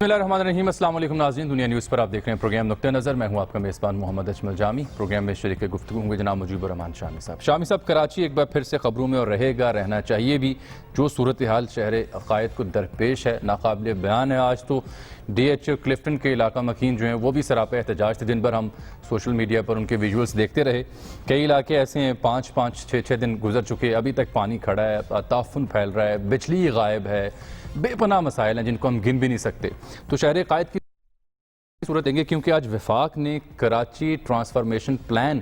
بسم اللہ الرحمن الرحیم۔ السلام علیکم ناظرین، دنیا نیوز پر آپ دیکھ رہے ہیں پروگرام نقطہ نظر۔ میں ہوں آپ کا میزبان محمد اجمل جامی۔ پروگرام میں شریک گفتگو ہوں گے جناب مجیب الرحمان شامی صاحب۔ شامی صاحب، کراچی ایک بار پھر سے خبروں میں اور رہے گا، رہنا چاہیے بھی۔ جو صورتحال شہر عقائد کو درپیش ہے، ناقابل بیان ہے۔ آج تو ڈی ایچ کلفٹن کے علاقہ مکین جو ہیں وہ بھی سراپا احتجاج تھے۔ دن بھر ہم سوشل میڈیا پر ان کے ویژولز دیکھتے رہے۔ کئی علاقے ایسے ہیں 5-6 دن گزر چکے، ابھی تک پانی کھڑا ہے، تعفن پھیل رہا ہے، بجلی غائب ہے، بے پناہ مسائل ہیں جن کو ہم گن بھی نہیں سکتے۔ تو شہر عقائد کی صورت دیں گے، کیونکہ آج وفاق نے کراچی ٹرانسفارمیشن پلان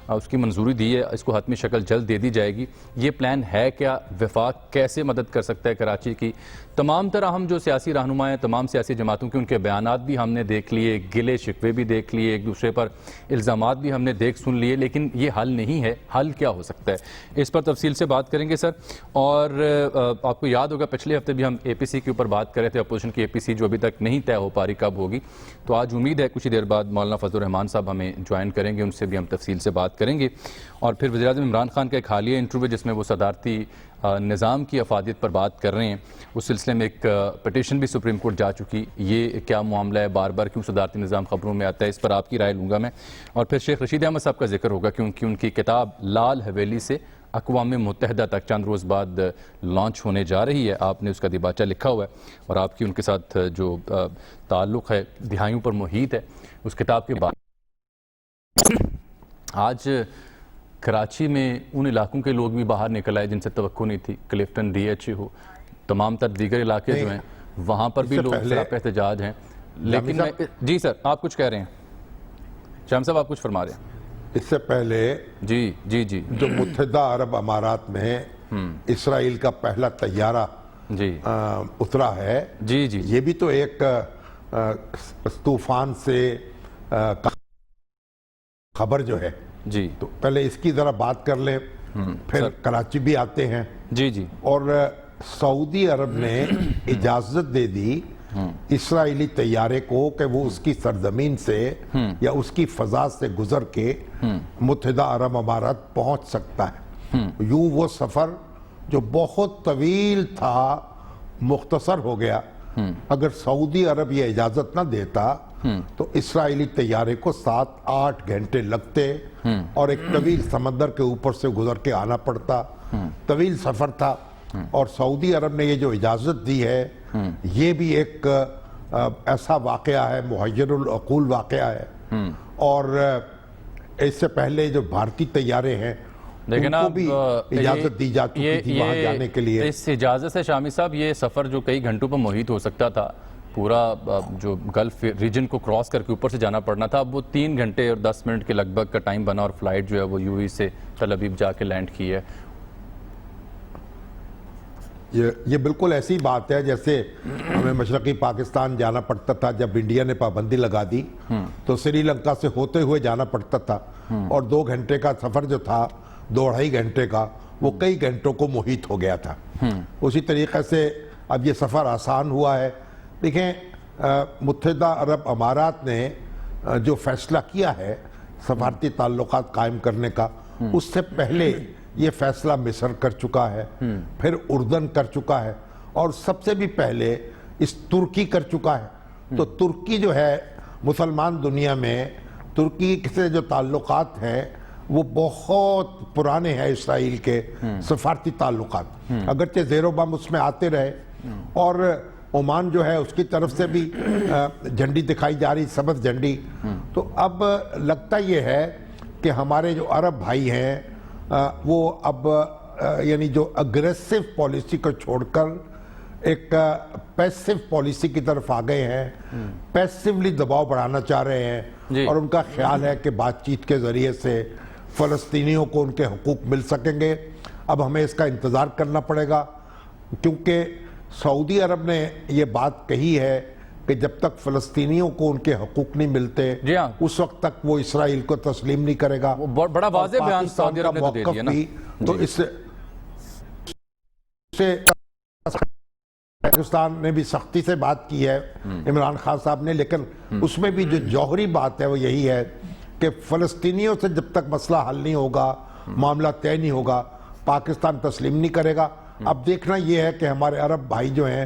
اس کی منظوری دی ہے، اس کو حتمی شکل جلد دے دی جائے گی۔ یہ پلان ہے کیا؟ وفاق کیسے مدد کر سکتا ہے کراچی کی؟ تمام طرح ہم جو سیاسی رہنما ہیں، تمام سیاسی جماعتوں کے ان کے بیانات بھی ہم نے دیکھ لیے، گلے شکوے بھی دیکھ لیے، ایک دوسرے پر الزامات بھی ہم نے دیکھ سن لیے، لیکن یہ حل نہیں ہے۔ حل کیا ہو سکتا ہے؟ اس پر تفصیل سے بات کریں گے سر۔ اور آپ کو یاد ہوگا پچھلے ہفتے بھی ہم اے پی سی کے اوپر بات کر رہے تھے، اپوزیشن کی اے پی سی جو ابھی تک نہیں طے ہو پا رہی کب ہوگی۔ تو آج امید ہے کچھ ہی دیر بعد مولانا فضل الرحمان صاحب ہمیں جوائن کریں گے، ان سے بھی ہم تفصیل سے بات کریں گے۔ اور پھر وزیر اعظم عمران خان کا ایک حالیہ انٹرویو جس میں وہ صدارتی نظام کی افادیت پر بات کر رہے ہیں، اس سلسلے میں ایک پٹیشن بھی سپریم کورٹ جا چکی۔ یہ کیا معاملہ ہے؟ بار بار کیوں صدارتی نظام خبروں میں آتا ہے؟ اس پر آپ کی رائے لوں گا میں۔ اور پھر شیخ رشید احمد صاحب کا ذکر ہوگا، کیونکہ ان کی کتاب لال حویلی سے اقوام متحدہ تک چند روز بعد لانچ ہونے جا رہی ہے۔ آپ نے اس کا دیباچہ لکھا ہوا ہے، اور آپ کی ان کے ساتھ جو تعلق ہے دہائیوں پر محیط ہے اس کتاب کے بعد آج کراچی میں ان علاقوں کے لوگ بھی باہر نکل آئے جن سے توقع نہیں تھی۔ کلفٹن، ڈی ایچ ہو، تمام تر دیگر علاقے جو ہیں وہاں پر بھی لوگ سراپا احتجاج ہیں۔ لیکن جی سر، آپ کچھ کہہ رہے ہیں؟ شام صاحب آپ کچھ فرما رہے ہیں؟ اس سے پہلے جی جو متحدہ عرب امارات میں اسرائیل کا پہلا طیارہ اترا ہے، یہ بھی تو ایک طوفان سے خبر جو ہے۔ تو پہلے اس کی ذرا بات کر لیں، پھر کراچی بھی آتے ہیں۔ اور سعودی عرب نے اجازت دے دی اسرائیلی طیارے کو کہ وہ اس کی سرزمین سے یا اس کی فضا سے گزر کے متحدہ عرب امارات پہنچ سکتا ہے۔ یوں وہ سفر جو بہت طویل تھا مختصر ہو گیا۔ اگر سعودی عرب یہ اجازت نہ دیتا تو اسرائیلی طیارے کو 7-8 گھنٹے لگتے اور ایک طویل سمندر کے اوپر سے گزر کے آنا پڑتا۔ طویل سفر تھا، اور سعودی عرب نے یہ جو اجازت دی ہے یہ بھی ایک ایسا واقعہ ہے، محیر العقول واقعہ ہے۔ اور اس سے پہلے جو بھارتی طیارے ہیں ان کو بھی اجازت دی جا چکی تھی وہاں جانے کے لیے۔ اس اجازت سے شامی صاحب یہ سفر جو کئی گھنٹوں پر محیط ہو سکتا تھا، پورا جو گلف ریجن کو کراس کر کے اوپر سے جانا پڑنا تھا، اب وہ 3 گھنٹے اور 10 منٹ کے لگ بھگ کا ٹائم بنا، اور فلائٹ جو ہے وہ یو ای سے تل ابیب جا کے لینڈ کی ہے۔ یہ بالکل ایسی بات ہے جیسے ہمیں مشرقی پاکستان جانا پڑتا تھا جب انڈیا نے پابندی لگا دی، تو سری لنکا سے ہوتے ہوئے جانا پڑتا تھا، اور 2 گھنٹے کا سفر جو تھا 2-2.5 گھنٹے کا وہ کئی گھنٹوں کو محیط ہو گیا تھا۔ اسی طریقے سے اب یہ سفر آسان ہوا ہے۔ دیکھیں، متحدہ عرب امارات نے جو فیصلہ کیا ہے سفارتی تعلقات قائم کرنے کا، اس سے پہلے یہ فیصلہ مصر کر چکا ہے، پھر اردن کر چکا ہے، اور سب سے بھی پہلے اس ترکی کر چکا ہے۔ تو ترکی جو ہے، مسلمان دنیا میں ترکی سے جو تعلقات ہیں وہ بہت پرانے ہیں اسرائیل کے سفارتی تعلقات، اگرچہ زیر و بم اس میں آتے رہے۔ اور عمان جو ہے اس کی طرف سے بھی جھنڈی دکھائی جا رہی، سبز جھنڈی۔ تو اب لگتا یہ ہے کہ ہمارے جو عرب بھائی ہیں وہ اب یعنی جو اگریسو پالیسی کو چھوڑ کر ایک پیسو پالیسی کی طرف آ گئے ہیں، پیسولی دباؤ بڑھانا چاہ رہے ہیں، اور ان کا خیال ہے کہ بات چیت کے ذریعے سے فلسطینیوں کو ان کے حقوق مل سکیں گے۔ اب ہمیں اس کا انتظار کرنا پڑے گا، کیونکہ سعودی عرب نے یہ بات کہی ہے کہ جب تک فلسطینیوں کو ان کے حقوق نہیں ملتے اس وقت تک وہ اسرائیل کو تسلیم نہیں کرے گا۔ بڑا واضح بیان سعودی عرب نے تو دے دیا نا۔ تو اس سے پاکستان نے بھی سختی سے بات کی ہے عمران خان صاحب نے، لیکن اس میں بھی جو جوہری بات ہے وہ یہی ہے کہ فلسطینیوں سے جب تک مسئلہ حل نہیں ہوگا، معاملہ طے نہیں ہوگا، پاکستان تسلیم نہیں کرے گا۔ اب دیکھنا یہ ہے کہ ہمارے عرب بھائی جو ہیں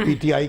PTI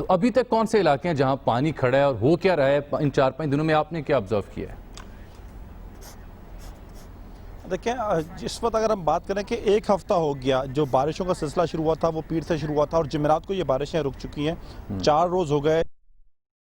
تو ابھی تک کون سے علاقے ہیں جہاں پانی کھڑا ہے اور ہو کیا رہا ہے ان 4-5 دنوں میں؟ آپ نے کیا آبزرو کیا ہے؟ دیکھیں اس وقت اگر ہم بات کریں کہ ایک ہفتہ ہو گیا جو بارشوں کا سلسلہ شروع ہوا تھا وہ پیر سے شروع ہوا تھا، اور جمعرات کو یہ بارشیں رک چکی ہیں، 4 روز ہو گئے،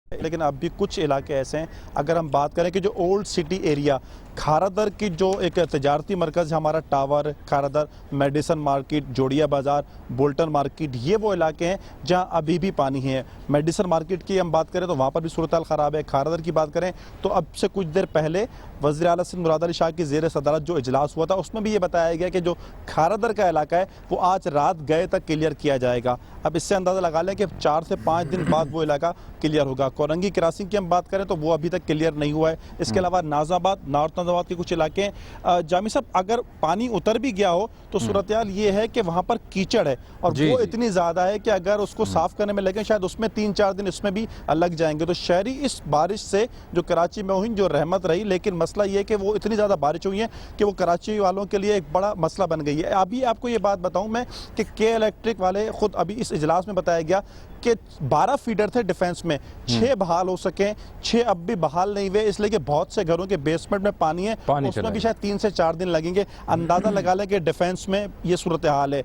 لیکن اب بھی کچھ علاقے ایسے ہیں. اگر ہم بات کریں کہ جو اولڈ سٹی ایریا کھارادر کی جو ایک تجارتی مرکز ہے ہمارا ٹاور، کھارادر، میڈیسن مارکیٹ، جوڑیا بازار، بولٹن مارکیٹ، یہ وہ علاقے ہیں جہاں ابھی بھی پانی ہے. میڈیسن مارکیٹ کی ہم بات کریں تو وہاں پر بھی صورتحال خراب ہے. کھارادر کی بات کریں تو اب سے کچھ دیر پہلے وزیر اعلیٰ سندھ مراد علی شاہ کی زیر صدارت جو اجلاس ہوا تھا اس میں بھی یہ بتایا گیا کہ جو کھارادر کا علاقہ ہے وہ آج رات گئے تک کلیئر کیا جائے گا. اب اس سے اندازہ لگا لیں کہ 4 سے 5 دن بعد وہ علاقہ کلیئر ہوگا. کورنگی کراسنگ کی ہم بات کریں تو وہ ابھی تک کلیئر نہیں ہوا ہے. اس کے علاوہ ناز آباد، نارتھ ناز آباد کے کچھ علاقے ہیں. جامی صاحب اگر پانی اتر بھی گیا ہو تو صورتحال یہ ہے کہ وہاں پر کیچڑ ہے اور وہ اتنی زیادہ ہے کہ اگر اس کو صاف کرنے میں لگیں شاید اس میں 3-4 دن اس میں بھی لگ جائیں گے. تو شہری اس بارش سے جو کراچی میں ہوئی جو رحمت رہی، لیکن مسئلہ یہ ہے کہ وہ اتنی زیادہ بارش ہوئی ہے کہ وہ کراچی والوں کے لیے ایک بڑا مسئلہ بن گئی ہے. ابھی آپ کو یہ بات بتاؤں میں کہ کے الیکٹرک والے خود ابھی اس اجلاس میں بتایا گیا کہ 12 فیڈر تھے ڈیفنس میں، 6 بحال ہو سکیں، 6 اب بھی بحال نہیں ہوئے، اس لیے کہ بہت سے گھروں کے بیسمنٹ میں پانی ہے، اس میں بھی شاید 3 سے 4 دن لگیں گے. اندازہ لگا لیں کہ ڈیفنس میں یہ صورتحال ہے.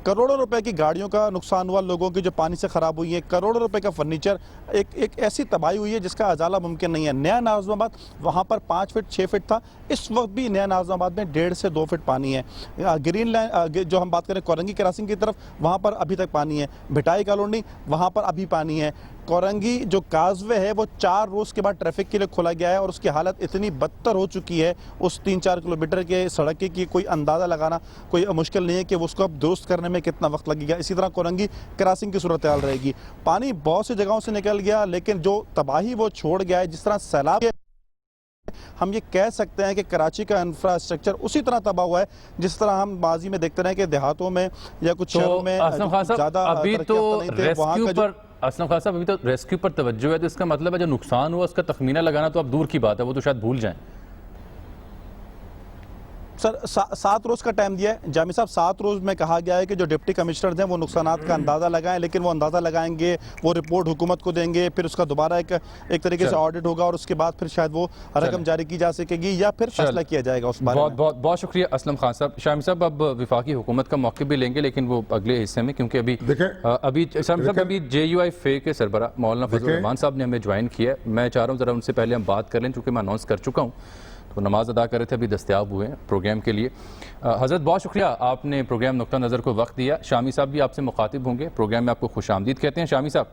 کروڑوں روپے کی گاڑیوں کا نقصان ہوا لوگوں کی جو پانی سے خراب ہوئی ہیں، کروڑوں روپے کا فرنیچر، ایک ایسی تباہی ہوئی ہے جس کا ازالہ ممکن نہیں ہے. نیا ناظم آباد وہاں پر 5 فٹ 6 فٹ تھا، اس وقت بھی نیا ناظم آباد میں 1.5 سے 2 فٹ پانی ہے. گرین لائن جو ہم بات کریں کورنگی کراسنگ کی طرف، وہاں پر ابھی تک پانی ہے. بھٹائی کالونی وہاں پر ابھی پانی ہے. کورنگی جو کازوے ہے وہ 4 روز کے بعد ٹریفک کے لیے کھولا گیا ہے اور اس کی حالت اتنی بدتر ہو چکی ہے اس 3-4 کلومیٹر کے سڑک کی کوئی اندازہ لگانا کوئی مشکل نہیں ہے کہ اس کو اب درست کرنے میں کتنا وقت لگے گا. اسی طرح کورنگی کراسنگ کی صورتحال رہے گی. پانی بہت سی جگہوں سے نکل گیا لیکن جو تباہی وہ چھوڑ گیا ہے، جس طرح سیلاب، ہم یہ کہہ سکتے ہیں کہ کراچی کا انفراسٹرکچر اسی طرح تباہ ہوا ہے جس طرح ہم ماضی میں دیکھتے رہے کہ دیہاتوں میں یا کچھ شہروں میں زیادہ ابھی تو اسلم خان صاحب ابھی تو ریسکیو پر توجہ ہے، تو اس کا مطلب ہے جو نقصان ہوا اس کا تخمینہ لگانا تو اب دور کی بات ہے، وہ تو شاید بھول جائیں. سر 7 روز کا ٹائم دیا ہے جامی صاحب. 7 روز میں کہا گیا ہے کہ جو ڈپٹی کمشنر ہیں وہ نقصانات کا اندازہ لگائیں، لیکن وہ اندازہ لگائیں گے، وہ رپورٹ حکومت کو دیں گے، پھر اس کا دوبارہ ایک طریقے سے آڈٹ ہوگا اور اس کے بعد پھر شاید وہ رقم جاری کی جا سکے گی یا پھر فیصلہ کیا جائے گا اس بارے میں. بہت شکریہ اسلم خان صاحب. شامی صاحب اب وفاقی حکومت کا موقع بھی لیں گے لیکن وہ اگلے حصے میں، کیونکہ ابھی جے یو آئی فے کے سربراہ مولانا فضل الرحمان صاحب نے ہمیں جوائن کیا ہے. میں چاہ رہا ہوں ذرا ان سے پہلے ہم بات کر لیں چونکہ میں اناؤنس کر چکا ہوں، تو نماز ادا کر رہے تھے، ابھی دستیاب ہوئے ہیں پروگرام کے لیے. حضرت بہت شکریہ، آپ نے پروگرام نقطہ نظر کو وقت دیا. شامی صاحب بھی آپ سے مخاطب ہوں گے، پروگرام میں آپ کو خوش آمدید کہتے ہیں. شامی صاحب.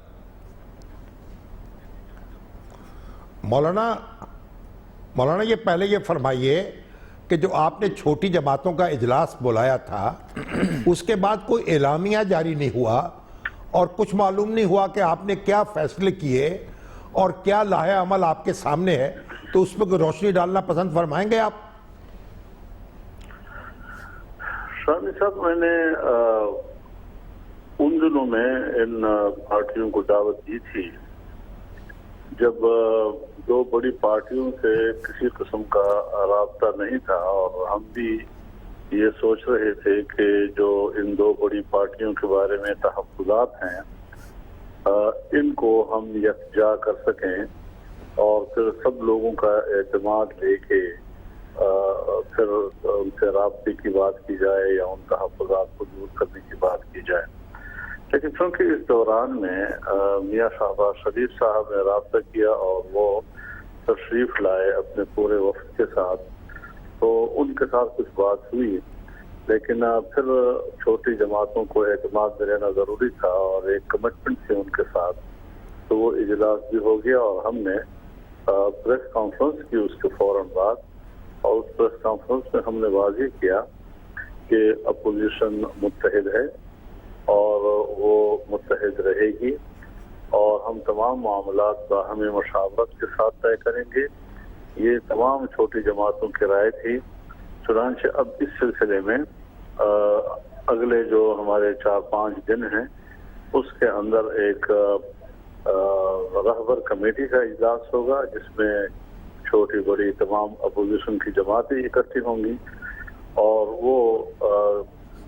مولانا یہ پہلے یہ فرمائیے کہ جو آپ نے چھوٹی جماعتوں کا اجلاس بلایا تھا اس کے بعد کوئی اعلامیہ جاری نہیں ہوا اور کچھ معلوم نہیں ہوا کہ آپ نے کیا فیصلے کیے اور کیا لائحہ عمل آپ کے سامنے ہے، تو اس پہ کوئی روشنی ڈالنا پسند فرمائیں گے آپ؟ شامی صاحب، میں نے ان دنوں میں ان پارٹیوں کو دعوت دی تھی جب 2 بڑی پارٹیوں سے کسی قسم کا رابطہ نہیں تھا اور ہم بھی یہ سوچ رہے تھے کہ جو ان 2 بڑی پارٹیوں کے بارے میں تحفظات ہیں ان کو ہم یکجا کر سکیں اور پھر سب لوگوں کا اعتماد لے کے پھر ان سے رابطے کی بات کی جائے یا ان تحفظات کو دور کرنے کی بات کی جائے. لیکن چونکہ اس دوران میں میاں شہباز شریف صاحب نے رابطہ کیا اور وہ تشریف لائے اپنے پورے وفد کے ساتھ، تو ان کے ساتھ کچھ بات ہوئی، لیکن پھر چھوٹی جماعتوں کو اعتماد میں لینا ضروری تھا اور ایک کمٹمنٹ تھی ان کے ساتھ، تو وہ اجلاس بھی ہو گیا اور ہم نے پریس کانفرنس کی اس کے فوراً بعد، اور اس پریس کانفرنس میں ہم نے واضح کیا کہ اپوزیشن متحد ہے اور وہ متحد رہے گی اور ہم تمام معاملات باہمی مشاورت کے ساتھ طے کریں گے. یہ تمام چھوٹی جماعتوں کی رائے تھی. چنانچہ اب اس سلسلے میں اگلے جو ہمارے 4-5 دن ہیں اس کے اندر ایک رہبر کمیٹی کا اجلاس ہوگا جس میں چھوٹی بڑی تمام اپوزیشن کی جماعتیں اکٹھی ہوں گی اور وہ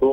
2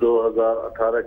2018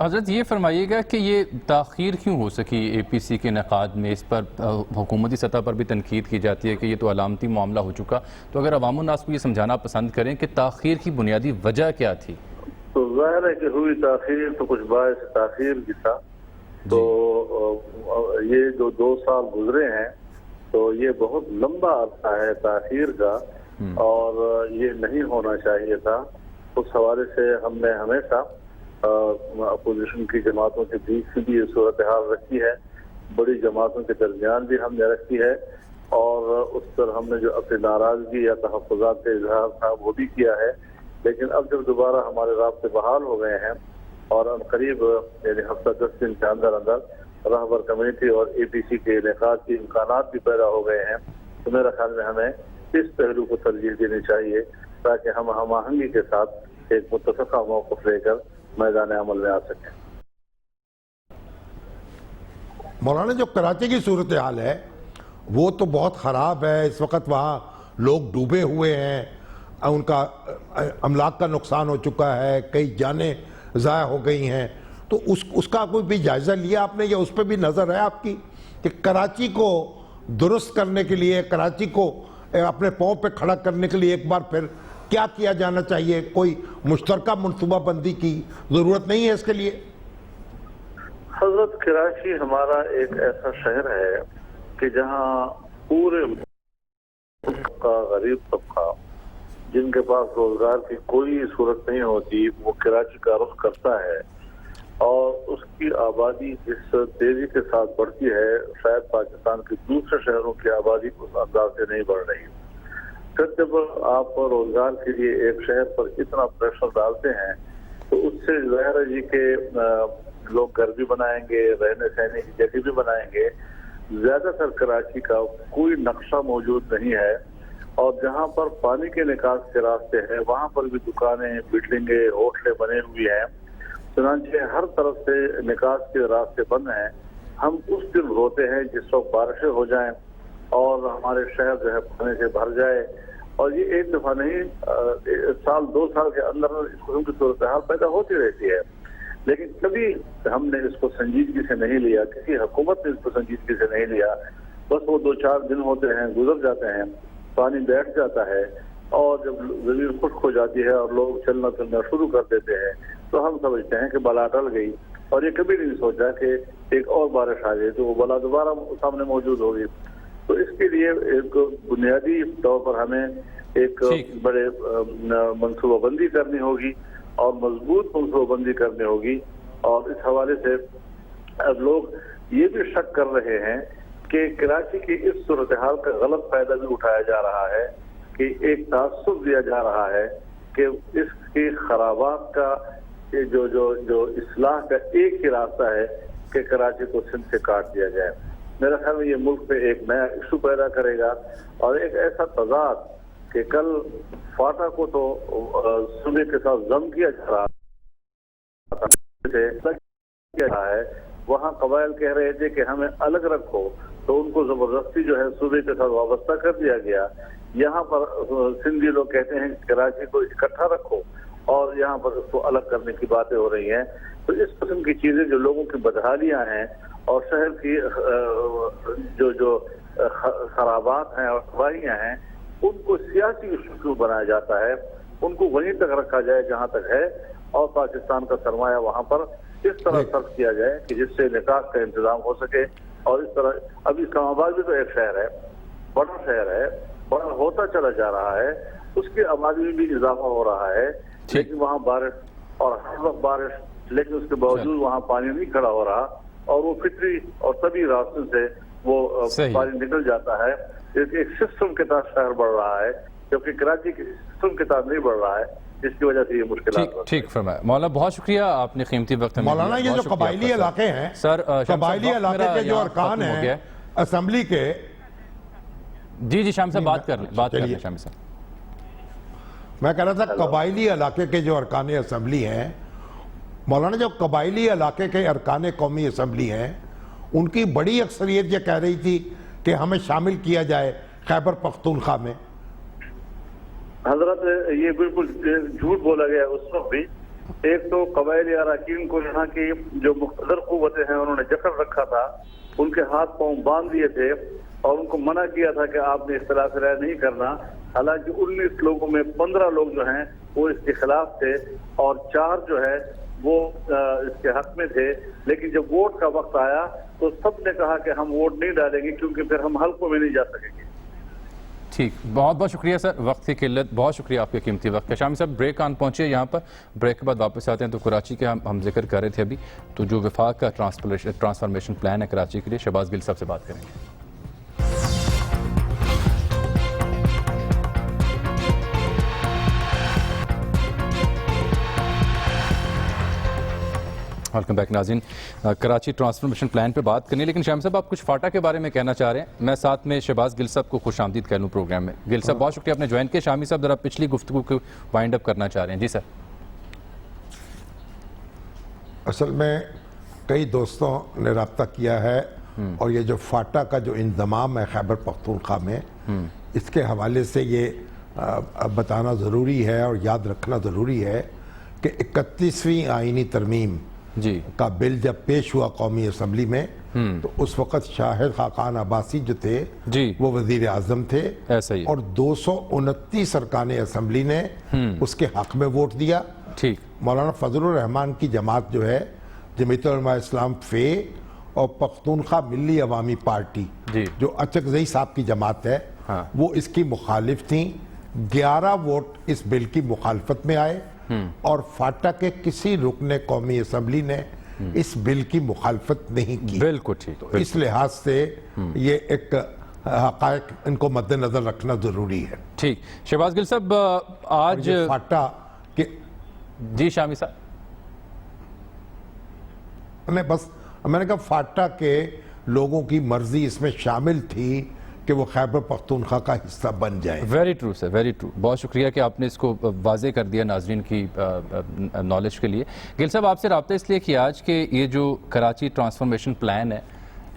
حضرت یہ فرمائیے گا کہ یہ تاخیر کیوں ہو سکی اے پی سی کے انعقاد میں؟ اس پر حکومتی سطح پر بھی تنقید کی جاتی ہے کہ یہ تو علامتی معاملہ ہو چکا، تو اگر عوام الناس کو یہ سمجھانا پسند کریں کہ تاخیر کی بنیادی وجہ کیا تھی؟ تو ظاہر ہے کہ ہوئی تاخیر تو کچھ باعث تاخیر بھی تھا، تو یہ جو 2 سال گزرے ہیں تو یہ بہت لمبا عرصہ ہے تاخیر کا، اور یہ نہیں ہونا چاہیے تھا۔ اس حوالے سے ہم نے ہمیشہ اپوزیشن کی جماعتوں کے بیچ بھی یہ صورتحال رکھی ہے، بڑی جماعتوں کے درمیان بھی ہم نے رکھی ہے، اور اس پر ہم نے جو اپنی ناراضگی یا تحفظات کا اظہار تھا وہ بھی کیا ہے۔ لیکن اب جب دوبارہ ہمارے رابطے بحال ہو گئے ہیں اور ان قریب یعنی ہفتہ 10 دن کے اندر اندر رہبر کمیٹی اور اے پی سی کے انعقاد کے امکانات بھی پیدا ہو گئے ہیں، تو میرا خیال میں ہمیں اس پہلو کو ترجیح دینی چاہیے تاکہ ہم ہم آہنگی کے ساتھ ایک متفقہ موقف لے کر میدان عمل میں آ سکیں۔ مولانا جو کراچی کی صورتحال ہے وہ تو بہت خراب ہے، اس وقت وہاں لوگ ڈوبے ہوئے ہیں، ان کا املاک کا نقصان ہو چکا ہے، کئی جانیں ضائع ہو گئی ہیں، تو اس کا کوئی بھی جائزہ لیا آپ نے، یا اس پہ بھی نظر ہے آپ کی کہ کراچی کو درست کرنے کے لیے، کراچی کو اپنے پاؤں پہ کھڑا کرنے کے لیے ایک بار پھر کیا کیا جانا چاہیے؟ کوئی مشترکہ منصوبہ بندی کی ضرورت نہیں ہے اس کے لیے؟ حضرت کراچی ہمارا ایک ایسا شہر ہے کہ جہاں پورے ملک کا غریب طبقہ جن کے پاس روزگار کی کوئی صورت نہیں ہوتی وہ کراچی کا رخ کرتا ہے، اور اس کی آبادی جس تیزی کے ساتھ بڑھتی ہے شاید پاکستان کے دوسرے شہروں کی آبادی اس انداز سے نہیں بڑھ رہی۔ پھر جب آپ روزگار کے لیے ایک شہر پر اتنا پریشر ڈالتے ہیں تو اس سے ظاہر ہے جی کہ لوگ گھر بھی بنائیں گے، رہنے سہنے کی جگہ بھی بنائیں گے۔ زیادہ تر کراچی کا کوئی نقشہ موجود نہیں ہے، اور جہاں پر پانی کے نکاس کے راستے ہیں وہاں پر بھی دکانیں، بلڈنگیں، ہوٹلیں بنے ہوئی ہیں، چنانچہ ہر طرف سے نکاس کے راستے بند ہیں۔ ہم اس دن روتے ہیں جس وقت بارشیں ہو جائیں اور ہمارے شہر جو ہے پانی سے بھر جائے، اور یہ ایک دفعہ نہیں، سال 2 سال کے اندر اس قسم کی صورتحال پیدا ہوتی رہتی ہے، لیکن کبھی ہم نے اس کو سنجیدگی سے نہیں لیا، کسی حکومت نے اس کو سنجیدگی سے نہیں لیا۔ بس وہ 2-4 دن ہوتے ہیں، گزر جاتے ہیں، پانی بیٹھ جاتا ہے، اور جب زمین خشک ہو جاتی ہے اور لوگ چلنا پھرنا شروع کر دیتے ہیں تو ہم سمجھتے ہیں کہ بلا ٹل گئی، اور یہ کبھی نہیں سوچا کہ ایک اور بارش آ جائے تو وہ بلا دوبارہ سامنے موجود ہوگی۔ تو اس کے لیے ایک بنیادی طور پر ہمیں ایک بڑے منصوبہ بندی کرنی ہوگی اور مضبوط منصوبہ بندی کرنی ہوگی، اور اس حوالے سے اب لوگ یہ بھی شک کر رہے ہیں کہ کراچی کی اس صورتحال کا غلط فائدہ بھی اٹھایا جا رہا ہے، کہ ایک تعصب دیا جا رہا ہے کہ اس کی خرابات کا جو اصلاح کا ایک ہی راستہ ہے کہ کراچی کو سندھ سے کاٹ دیا جائے۔ میرا خیال ہے یہ ملک پہ ایک نیا ایشو پیدا کرے گا، اور ایک ایسا تضاد کہ کل فاٹا کو تو صوبے کے ساتھ ضم کیا جا رہا ہے، وہاں قبائل کہہ رہے تھے کہ ہمیں الگ رکھو، تو ان کو زبردستی جو ہے صوبے کے ساتھ وابستہ کر دیا گیا۔ یہاں پر سندھی لوگ کہتے ہیں کہ کراچی کو اکٹھا رکھو، اور یہاں پر اس کو الگ کرنے کی باتیں ہو رہی ہیں۔ تو اس قسم کی چیزیں جو لوگوں کی بدحالیاں ہیں اور شہر کی جو خرابات ہیں اور تباہیاں ہیں، ان کو سیاسی ایشو کیوں بنایا جاتا ہے؟ ان کو وہیں تک رکھا جائے جہاں تک ہے، اور پاکستان کا سرمایہ وہاں پر اس طرح صرف کیا جائے کہ جس سے نکاح کا انتظام ہو سکے۔ اور اس طرح اب اسلام آباد بھی تو ایک شہر ہے، بڑا شہر ہے، بڑا ہوتا چلا جا رہا ہے، اس کی آبادی میں بھی اضافہ ہو رہا ہے، لیکن وہاں بارش اور ہر وقت بارش، لیکن اس کے باوجود وہاں پانی نہیں کھڑا ہو رہا، اور وہ فطری اور طبی راستوں سے وہ پانی نکل جاتا ہے۔ ایک سسٹم کے تحت شہر بڑھ رہا ہے، جبکہ کراچی کے سسٹم کے تحت نہیں بڑھ رہا ہے، جس کی وجہ سے یہ مشکلات۔ ٹھیک فرمایا مولانا، بہت شکریہ، آپ نے قیمتی وقت میں مولانا یہ جو قبائلی علاقے ہیں، قبائلی علاقے کے جو ارکان ہیں اسمبلی کے، جی شام صاحب بات کر لیں شام صاحب۔ میں کہہ رہا تھا قبائلی علاقے کے جو ارکان اسمبلی ہیں، مولانا جو قبائلی علاقے کے ارکان قومی اسمبلی ہیں، ان کی بڑی اکثریت یہ کہہ رہی تھی کہ ہمیں شامل کیا جائے خیبر پختونخوا میں۔ حضرت یہ بالکل جھوٹ بولا گیا اس وقت بھی، ایک تو قبائلی اراکین کو یہاں کی جو مقتدر قوتیں ہیں انہوں نے جکڑ رکھا تھا، ان کے ہاتھ پاؤں باندھ دیے تھے اور ان کو منع کیا تھا کہ آپ نے اختلاف رائے نہیں کرنا. حالانکہ 19 لوگوں میں 15 لوگ جو ہیں وہ اس کے خلاف تھے اور 4 جو ہے وہ اس کے حق میں تھے. لیکن جب ووٹ کا وقت آیا تو سب نے کہا کہ ہم ووٹ نہیں ڈالیں گے کیونکہ پھر ہم حلقوں میں نہیں جا سکیں گے. ٹھیک، بہت بہت شکریہ سر، وقت کی قلت، بہت شکریہ آپ کے قیمتی وقت کا. شامی صاحب بریک آن پہنچے یہاں پر، بریک کے بعد واپس آتے ہیں. تو کراچی کے ہم ذکر کر رہے تھے ابھی، تو جو وفاق کا ٹرانسفارمیشن پلان ہے کراچی کے لیے، شہباز گل صاحب سے بات کریں گے. ویلکم بیک ناظرین. کراچی ٹرانسفارمیشن پلان پہ بات کرنی ہے، لیکن شامی صاحب آپ کچھ فاٹا کے بارے میں کہنا چاہ رہے ہیں. میں ساتھ میں شہباز گل صاحب کو خوش آمدید کہہ لوں پروگرام میں. گل صاحب بہت شکریہ آپ نے جوائن کیا. شامی صاحب ذرا پچھلی گفتگو کو وائنڈ اپ کرنا چاہ رہے ہیں. جی سر. اصل میں کئی دوستوں نے رابطہ کیا ہے اور یہ جو فاٹا کا جو انضمام ہے خیبر پختونخوا میں، اس کے حوالے سے یہ بتانا ضروری ہے اور یاد رکھنا ضروری ہے کہ 31ویں آئینی ترمیم جی کا بل جب پیش ہوا قومی اسمبلی میں تو اس وقت شاہد خاقان عباسی جو تھے جی وہ وزیر اعظم تھے، ایسا ہی اور 229 ارکان اسمبلی نے اس کے حق میں ووٹ دیا. ٹھیک. مولانا فضل الرحمان کی جماعت جو ہے جمعیت علماء اسلام فے اور پختونخوا ملی عوامی پارٹی جی جو اچکزئی صاحب کی جماعت ہے، وہ اس کی مخالف تھیں. 11 ووٹ اس بل کی مخالفت میں آئے اور فاٹا کے کسی رکن قومی اسمبلی نے اس بل کی مخالفت نہیں کی. بالکل ٹھیک. تو اس لحاظ سے یہ ایک حقائق ان کو مد نظر رکھنا ضروری ہے. ٹھیک. شہباز گل صاحب آج یہ فاٹا کہ جی شامی صاحب میں نے کہا فاٹا کے لوگوں کی مرضی اس میں شامل تھی کہ وہ خیبر پختونخوا کا حصہ بن جائے. ویری ٹرو سر، ویری ٹرو. بہت شکریہ کہ آپ نے اس کو واضح کر دیا ناظرین کی نالج کے لیے. گل صاحب آپ سے رابطہ اس لیے کیا آج کہ یہ جو کراچی ٹرانسفارمیشن پلان ہے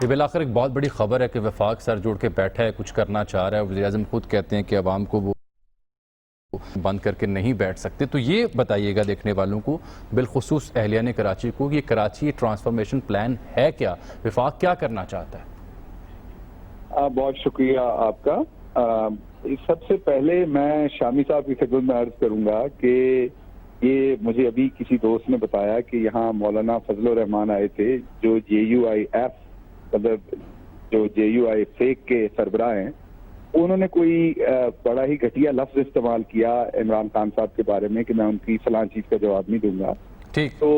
یہ بالآخر ایک بہت بڑی خبر ہے کہ وفاق سر جوڑ کے بیٹھا ہے، کچھ کرنا چاہ رہا ہے. وزیر اعظم خود کہتے ہیں کہ عوام کو وہ بند کر کے نہیں بیٹھ سکتے. تو یہ بتائیے گا دیکھنے والوں کو، بالخصوص اہلیان کراچی کو، یہ کراچی ٹرانسفارمیشن پلان ہے کیا؟ وفاق کیا کرنا چاہتا ہے؟ بہت شکریہ آپ کا. سب سے پہلے میں شامی صاحب کی خدمت میں عرض کروں گا کہ یہ مجھے ابھی کسی دوست نے بتایا کہ یہاں مولانا فضل الرحمان آئے تھے جو JUIF مطلب جو JUI فیک کے سربراہ ہیں. انہوں نے کوئی بڑا ہی گھٹیا لفظ استعمال کیا عمران خان صاحب کے بارے میں کہ میں ان کی فلاں چیز کا جواب نہیں دوں گا. ٹھیک. تو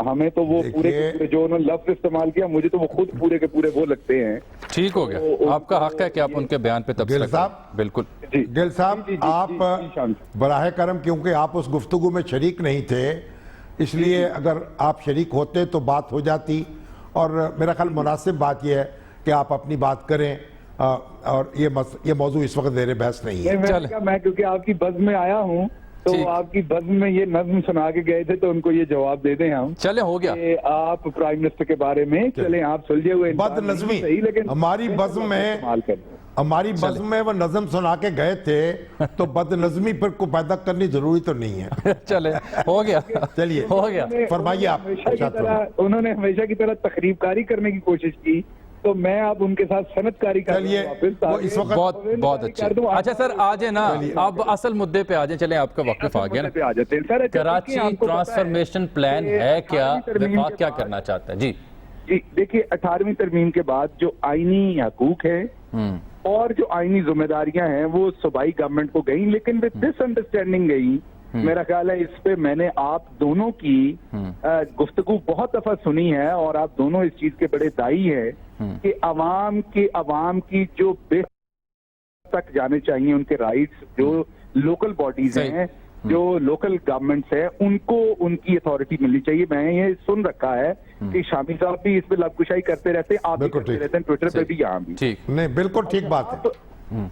ہمیں تو وہ پورے کے پورے جو انہوں نے لفظ استعمال کیا مجھے تو وہ خود پورے کے پورے وہ لگتے ہیں. ٹھیک ہو گیا، آپ کا حق ہے کہ آپ ان کے بیان پہ تبصرہ کریں. بالکل. گل صاحب آپ براہ کرم، کیونکہ آپ اس گفتگو میں شریک نہیں تھے، اس لیے اگر آپ شریک ہوتے تو بات ہو جاتی، اور میرا خیال مناسب بات یہ ہے کہ آپ اپنی بات کریں، اور یہ موضوع اس وقت زیر بحث نہیں ہے. میں کیونکہ آپ کی بزم میں آیا ہوں تو آپ کی بزم میں یہ نظم سنا کے گئے تھے تو ان کو یہ جواب دے دیں ہم. چلے ہو گیا. آپ پرائم منسٹر کے بارے میں چلیں، آپ سلجھے ہوئے بد نظمی ہماری بزم میں وہ نظم سنا کے گئے تھے تو بد نظمی پر کو پیدا کرنی ضروری تو نہیں ہے. چلے ہو گیا. چلیے ہو گیا. فرمائیے آپ. انہوں نے ہمیشہ کی طرح تقریب کاری کرنے کی کوشش کی تو میں آپ ان کے ساتھ صنعت کاری کر رہا ہوں. اس وقت بہت اچھا. اچھا سر آ جائیں نا، اب اصل مدے پہ آ جائیں. چلیں آپ کا وقف آ گیا نا. کراچی ٹرانسفارمیشن پلان ہے کیا؟ وفاق کیا کرنا چاہتا ہے؟ جی دیکھیے 18ویں ترمیم کے بعد جو آئینی حقوق ہیں اور جو آئینی ذمہ داریاں ہیں وہ صوبائی گورنمنٹ کو گئیں، لیکن ود ڈس انڈرسٹینڈنگ گئی. میرا خیال ہے اس پہ میں نے آپ دونوں کی گفتگو بہت دفعہ سنی ہے اور آپ دونوں اس چیز کے بڑے دائی ہیں کہ عوام کی جو بے تک جانے چاہیے ان کے رائٹس، جو لوکل باڈیز ہیں، جو لوکل گورنمنٹس ہیں، ان کو ان کی اتھارٹی ملنی چاہیے. میں یہ سن رکھا ہے کہ شامی صاحب بھی اس پہ لب کشائی کرتے رہتے، آپ بھی کرتے رہتے ہیں ٹویٹر پہ بھی، یہاں بھی. نہیں بالکل ٹھیک بات ہے.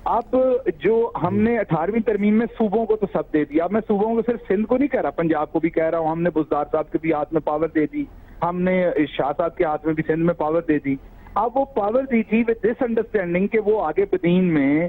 اب جو ہم نے 18ویں ترمیم میں صوبوں کو تو سب دے دیا. میں صوبوں کو صرف سندھ کو نہیں کہہ رہا، پنجاب کو بھی کہہ رہا ہوں. ہم نے بزدار صاحب کے بھی ہاتھ میں پاور دے دی، ہم نے شاہ صاحب کے ہاتھ میں بھی سندھ میں پاور دے دی. اب وہ پاور دی تھی ود دس انڈرسٹینڈنگ کہ وہ آگے بدین میں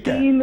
3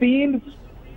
3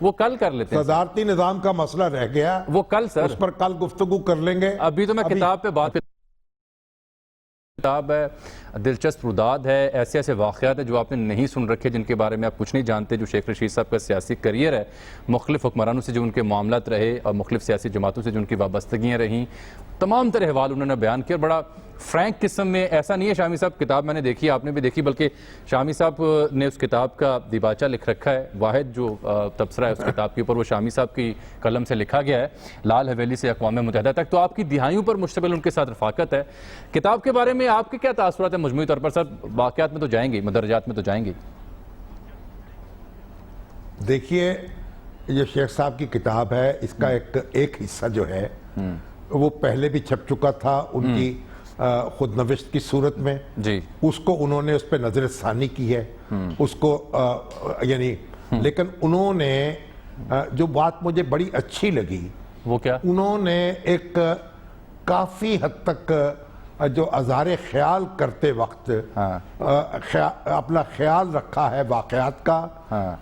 وہ کل کر لیتے ہیں صدارتی نظام کا مسئلہ رہ گیا, وہ کل سر اس پر کل گفتگو کر لیں گے. ابھی تو میں کتاب پہ بات کتاب ہے, دلچسپ روداد ہے, ایسے ایسے واقعات ہیں جو آپ نے نہیں سن رکھے, جن کے بارے میں آپ کچھ نہیں جانتے, جو شیخ رشید صاحب کا سیاسی کریئر ہے, مختلف حکمرانوں سے جو ان کے معاملات رہے اور مختلف سیاسی جماعتوں سے جو ان کی وابستگیاں رہیں, تمام طرح احوال انہوں نے بیان کیا. بڑا فرینک قسم میں, ایسا نہیں ہے شامی صاحب کتاب میں نے دیکھی, آپ نے بھی دیکھی, بلکہ شامی صاحب نے اس کتاب کا دیباچہ لکھ رکھا ہے, واحد جو تبصرہ ہے اس کتاب کے اوپر وہ شامی صاحب کی قلم سے لکھا گیا ہے, لال حویلی سے اقوام متحدہ تک. تو آپ کی دہائیوں پر مشتمل ان کے ساتھ رفاقت ہے. کتاب کے بارے میں آپ کے کیا تاثرات ہیں مجموعی طور پر سر؟ واقعات میں تو جائیں گے, مدرجات میں تو جائیں گے. دیکھیے, یہ شیخ صاحب کی کتاب ہے, اس کا ایک حصہ جو ہے وہ پہلے بھی چھپ چکا تھا ان کی خود نوشت کی صورت میں. جی, اس کو انہوں نے اس پہ نظر ثانی کی ہے, اس کو یعنی, لیکن انہوں نے جو بات مجھے بڑی اچھی لگی وہ کیا, انہوں نے ایک کافی حد تک جو اظہار خیال کرتے وقت اپنا خیال رکھا ہے واقعات کا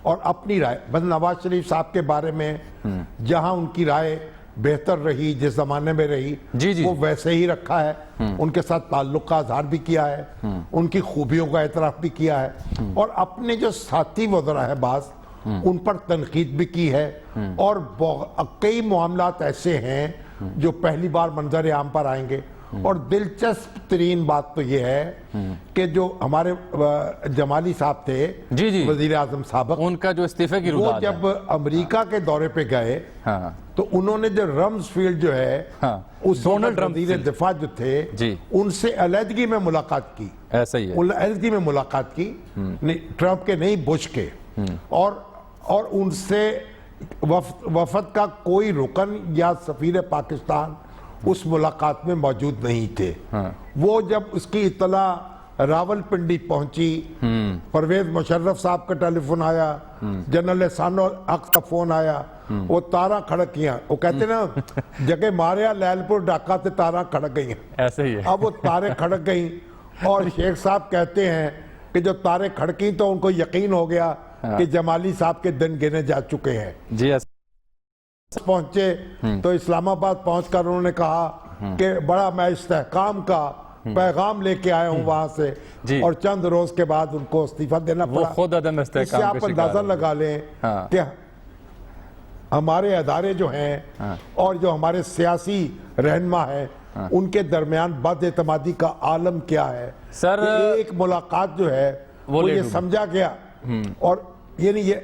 اور اپنی رائے. بس نواز شریف صاحب کے بارے میں جہاں ان کی رائے بہتر رہی, جس زمانے میں رہی, وہ ویسے ہی رکھا ہے. ان کے ساتھ تعلق کا اظہار بھی کیا ہے, ان کی خوبیوں کا اعتراف بھی کیا ہے, اور اپنے جو ساتھی وزراء ہے بعض ان پر تنقید بھی کی ہے. اور کئی معاملات ایسے ہیں جو پہلی بار منظر عام پر آئیں گے. اور دلچسپ ترین بات تو یہ ہے کہ جو ہمارے جمالی صاحب تھے, وزیر اعظم سابق, ان کا جو استعفے کی وہ جب امریکہ کے دورے پہ گئے تو انہوں نے جو رمز فیلڈ جو ہے اس وزیر دفاع جو تھے ان سے علیحدگی میں ملاقات کی. ایسا ہی ہے, علیحدگی میں ملاقات کی, ٹرمپ کے نہیں, بش کے. اور ان سے وفد کا کوئی رکن یا سفیر پاکستان اس ملاقات میں موجود نہیں تھے. وہ جب اس کی اطلاع راول پنڈی پہنچی, پرویز مشرف صاحب کا ٹیلی فون آیا, جنرل احسان الحق کا فون آیا, وہ تارا کھڑک گیا. وہ کہتے نا جگہ ماریا لیل پور ڈاکہ تے تارا کھڑک گئی ہیں, ایسے ہی ہے. اب وہ تارے کھڑک گئیں اور شیخ صاحب کہتے ہیں کہ جو تارے کھڑکی تو ان کو یقین ہو گیا کہ جمالی صاحب کے دن گنے جا چکے ہیں. جی, پہنچے تو اسلام آباد پہنچ کر انہوں نے کہا کہ بڑا میں استحکام کا پیغام لے کے آیا ہوں وہاں سے, اور چند روز کے بعد ان کو استعفیٰ دینا پڑا. وہ خود عدم استحکام اس سے آپ اندازہ لگا لیں کہ ہمارے ادارے جو ہیں اور جو ہمارے سیاسی رہنما ہیں ان کے درمیان بد اعتمادی کا عالم کیا ہے. سر ایک ملاقات جو ہے وہ یہ سمجھا گیا, اور یعنی یہ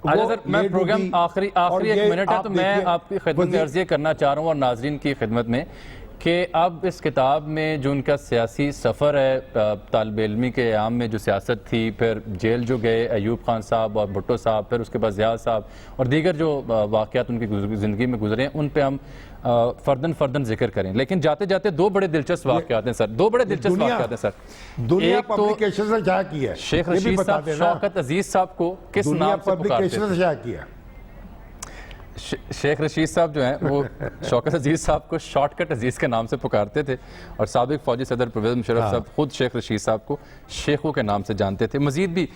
میں پروگرام آخری ایک منٹ ہے تو میں آپ کی خدمت میں عرض یہ کرنا چاہ رہا ہوں اور ناظرین کی خدمت میں کہ اب اس کتاب میں جو ان کا سیاسی سفر ہے, طالب علمی کے ایام میں جو سیاست تھی, پھر جیل جو گئے ایوب خان صاحب اور بھٹو صاحب, پھر اس کے بعد ضیاء صاحب اور دیگر جو واقعات ان کی زندگی میں گزرے ہیں, ان پہ ہم فردن ذکر کریں. لیکن جاتے جاتے دو بڑے دلچسپ واقعات ہیں سر, دو بڑے دلچسپ واقعات ہیں سر. دنیا پبلیکیشن سے شائع کی ہے شیخ رشید صاحب شوکت عزیز صاحب کو کس نام سے پکارتے تھے؟ شیخ رشید صاحب جو ہیں وہ شوکت عزیز صاحب کو شارٹ کٹ عزیز کے نام سے پکارتے تھے, اور سابق فوجی صدر پرویز مشرف صاحب خود شیخ رشید صاحب کو شیخو کے نام سے جانتے تھے. مزید بھی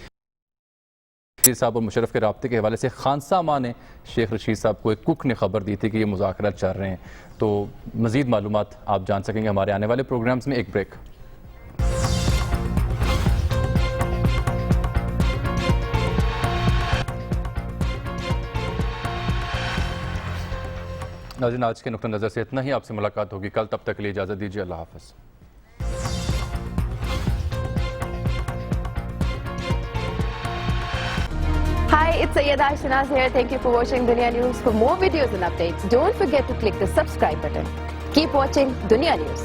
رشید صاحب اور مشرف کے رابطے کے حوالے سے خانسہ ماں نے شیخ رشید صاحب کو ایک کک نے خبر دی تھی کہ یہ مذاکرات چل رہے ہیں. تو مزید معلومات آپ جان سکیں گے ہمارے آنے والے پروگرامز میں. ایک بریک. ناظرین, آج کے نقطہ نظر سے اتنا ہی. آپ سے ملاقات ہوگی کل, تب تک کے لیے اجازت دیجیے. اللہ حافظ. Hi, it's Sayyeda Shanaz here. Thank you for watching Dunia News. For more videos and updates, don't forget to click the subscribe button. Keep watching Dunia News.